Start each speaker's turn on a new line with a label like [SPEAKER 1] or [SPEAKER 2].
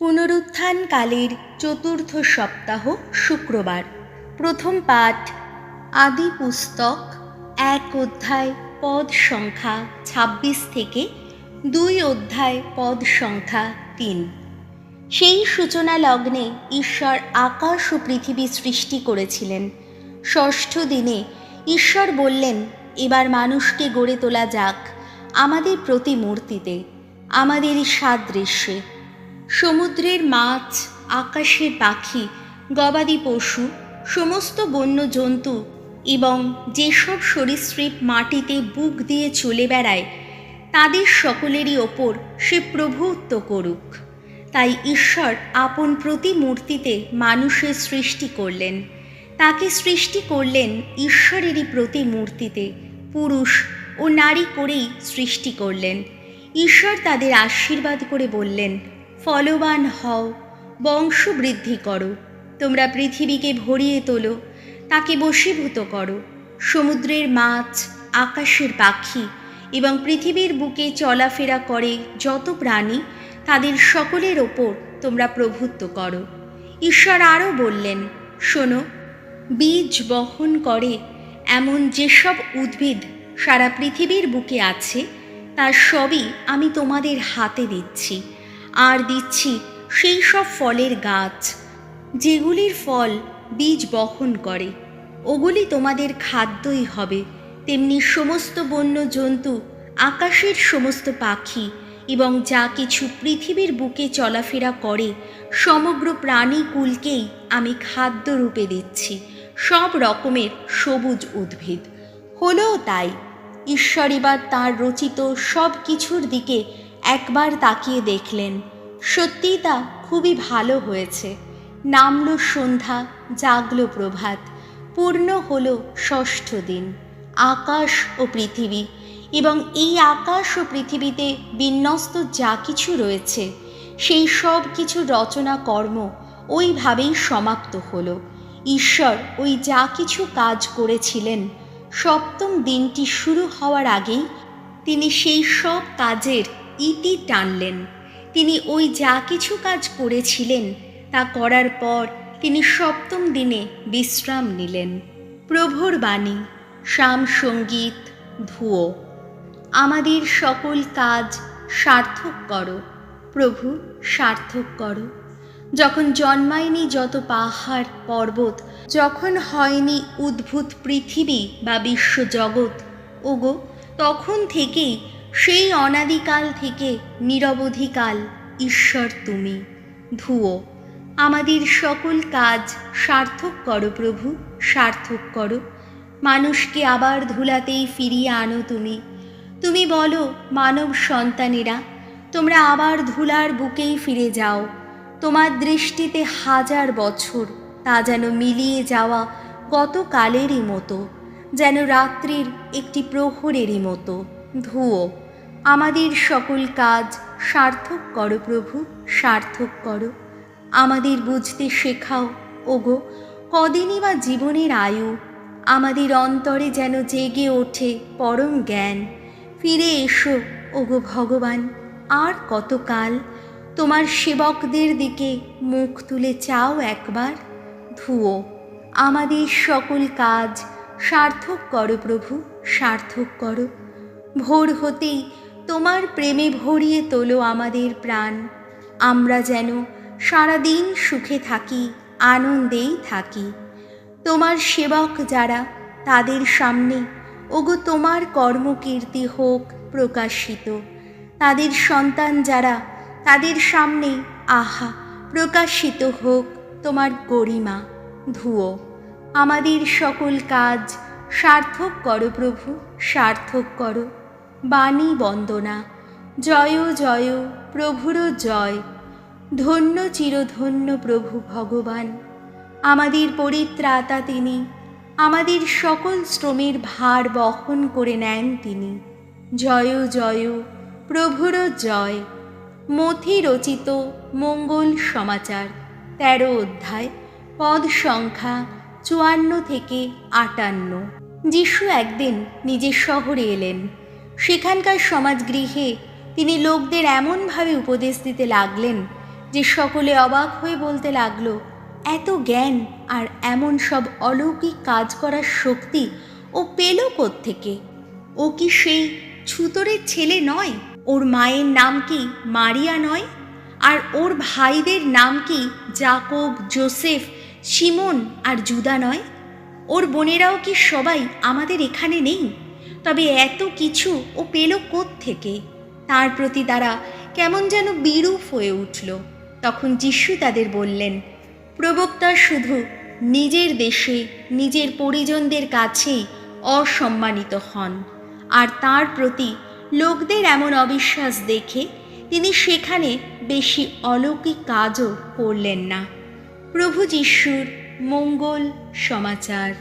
[SPEAKER 1] পুনরুত্থানকালের চতুর্থ সপ্তাহ শুক্রবার। প্রথম পাঠ আদি পুস্তক 1 অধ্যায় পদ সংখ্যা 26 থেকে 2 অধ্যায় পদ সংখ্যা 3। সেই সূচনা লগ্নে ঈশ্বর আকাশ ও পৃথিবী সৃষ্টি করেছিলেন। ষষ্ঠ দিনে ঈশ্বর বললেন, এবার মানুষকে গড়ে তোলা যাক আমাদের প্রতিমূর্তিতে, আমাদের সাদৃশ্যে। সমুদ্রের মাছ, আকাশের পাখি, গবাদি পশু, সমস্ত বন্য জন্তু এবং যেসব সরীসৃপ মাটিতে বুক দিয়ে চলে বেড়ায়, তাদের সকলেরই ওপর সে প্রভুত্ব করুক। তাই ঈশ্বর আপন প্রতিমূর্তিতে মানুষের সৃষ্টি করলেন। তাকে সৃষ্টি করলেন ঈশ্বরেরই প্রতিমূর্তিতে, পুরুষ ও নারী করেই সৃষ্টি করলেন। ঈশ্বর তাদের আশীর্বাদ করে বললেন, ফলবান হও, বংশবৃদ্ধি করো, তোমরা পৃথিবীকে ভরিয়ে তোলো, তাকে বশীভূত করো। সমুদ্রের মাছ, আকাশের পাখি এবং পৃথিবীর বুকে চলাফেরা করে যত প্রাণী, তাদের সকলের ওপর তোমরা প্রভুত্ব করো। ঈশ্বর আরও বললেন, শোনো, বীজ বহন করে এমন যেসব উদ্ভিদ সারা পৃথিবীর বুকে আছে, তার সবই আমি তোমাদের হাতে দিচ্ছি। আর দিচ্ছি সেই সব ফলের গাছ যেগুলির ফল বীজ বহন করে, ওগুলি তোমাদের খাদ্যই হবে। তেমনি সমস্ত বন্য জন্তু, আকাশের সমস্ত পাখি এবং যা কিছু পৃথিবীর বুকে চলাফেরা করে, সমগ্র প্রাণীকুলকেই আমি খাদ্যরূপে দিচ্ছি সব রকমের সবুজ উদ্ভিদ। হলেও তাই। ঈশ্বর এবার তাঁর রচিত সব কিছুর দিকে একবার তাকিয়ে দেখলেন, সত্যিই তা খুবই ভালো হয়েছে। নামল সন্ধ্যা, জাগল প্রভাত, পূর্ণ হল ষষ্ঠ দিন। আকাশ ও পৃথিবী এবং এই আকাশ ও পৃথিবীতে বিন্যস্ত যা কিছু রয়েছে, সেই সব কিছু রচনা কর্ম ওইভাবেই সমাপ্ত হলো। ঈশ্বর ওই যা কিছু কাজ করেছিলেন, সপ্তম দিনটি শুরু হওয়ার আগেই তিনি সেই সব কাজের ইতি টানলেন। তিনি ওই যা কিছু কাজ করেছিলেন তা করার পর তিনি সপ্তম দিনে বিশ্রাম নিলেন। প্রভুর বাণী, সাম সঙ্গীত, ধুয়ো। আমাদের সকল কাজ সার্থক করো প্রভু, সার্থক করো। যখন জন্মায়নি যত পাহাড় পর্বত, যখন হয়নি উদ্ভূত পৃথিবী বা বিশ্বজগৎ, ওগো তখন থেকেই, সেই অনাদিকাল থেকে নিরবধিকাল ঈশ্বর তুমি। ধুয়ো। আমাদের সকল কাজ সার্থক করো প্রভু, সার্থক করো। মানুষকে আবার ধুলাতেই ফিরিয়ে আনো তুমি। তুমি বলো, মানব সন্তানেরা, তোমরা আবার ধুলার বুকেই ফিরে যাও। তোমার দৃষ্টিতে 1000 বছর তা যেন মিলিয়ে যাওয়া গতকালেরই মতো, যেন রাত্রির একটি প্রহরেরই মতো। ধুয়ো। আমাদের সকল কাজ সার্থক করো প্রভু, সার্থক করো। আমাদের বুঝতে শেখাও ওগো, কদিনই বা জীবনের আয়ু। আমাদের অন্তরে যেন জেগে ওঠে পরম জ্ঞান। ফিরে এসো ওগো ভগবান, আর কতকাল? তোমার সেবকদের দিকে মুখ তুলে চাও একবার। ধুয়ো। আমাদের সকল কাজ সার্থক করো প্রভু, সার্থক করো। ভোর হতেই তোমার প্রেমে ভরিয়ে তোলো আমাদের প্রাণ। আমরা যেন সারাদিন সুখে থাকি, আনন্দেই থাকি। তোমার সেবক যারা, তাদের সামনে ওগো তোমার কর্মকীর্তি হোক প্রকাশিত। তাদের সন্তান যারা, তাদের সামনে আহা প্রকাশিত হোক তোমার গরিমা। ধুয়ো। আমাদের সকল কাজ সার্থক করো প্রভু, সার্থক করো। বাণী বন্দনা। জয় জয় প্রভুর জয়। ধন্য চিরধন্য প্রভু ভগবান। আমাদের পরিত্রাতা তিনি, আমাদের সকল শ্রমের ভার বহন করে নেন তিনি। জয় জয় প্রভুর জয়। মথি রচিত মঙ্গল সমাচার 13 অধ্যায় পদ সংখ্যা 54 থেকে 58। যিশু একদিন নিজের শহরে এলেন। সেখানকার সমাজগৃহে তিনি লোকদের এমনভাবে উপদেশ দিতে লাগলেন যে সকলে অবাক হয়ে বলতে লাগলো, এত জ্ঞান আর এমন সব অলৌকিক কাজ করার শক্তি ও পেল কোত্থেকে? ও কি সেই ছুতোরের ছেলে নয়? ওর মায়ের নাম কি মারিয়া নয়? আর ওর ভাইদের নাম কি যাকব, যোসেফ, শিমন আর জুদা নয়? ওর বোনেরাও কি সবাই আমাদের এখানে নেই? তবে এত কিছু ও পেল কোত্থেকে? তার প্রতি তারা কেমন যেন বিরূপ হয়ে উঠল। তখন যিশু তাদের বললেন, প্রবক্তা শুধু নিজের দেশে নিজের পরিজনদের কাছেই অসম্মানিত হন, আর তার প্রতি লোকদের এমন অবিশ্বাস দেখে তিনি সেখানে বেশি অলৌকিক কাজও করলেন না। প্রভু যিশুর মঙ্গল সমাচার।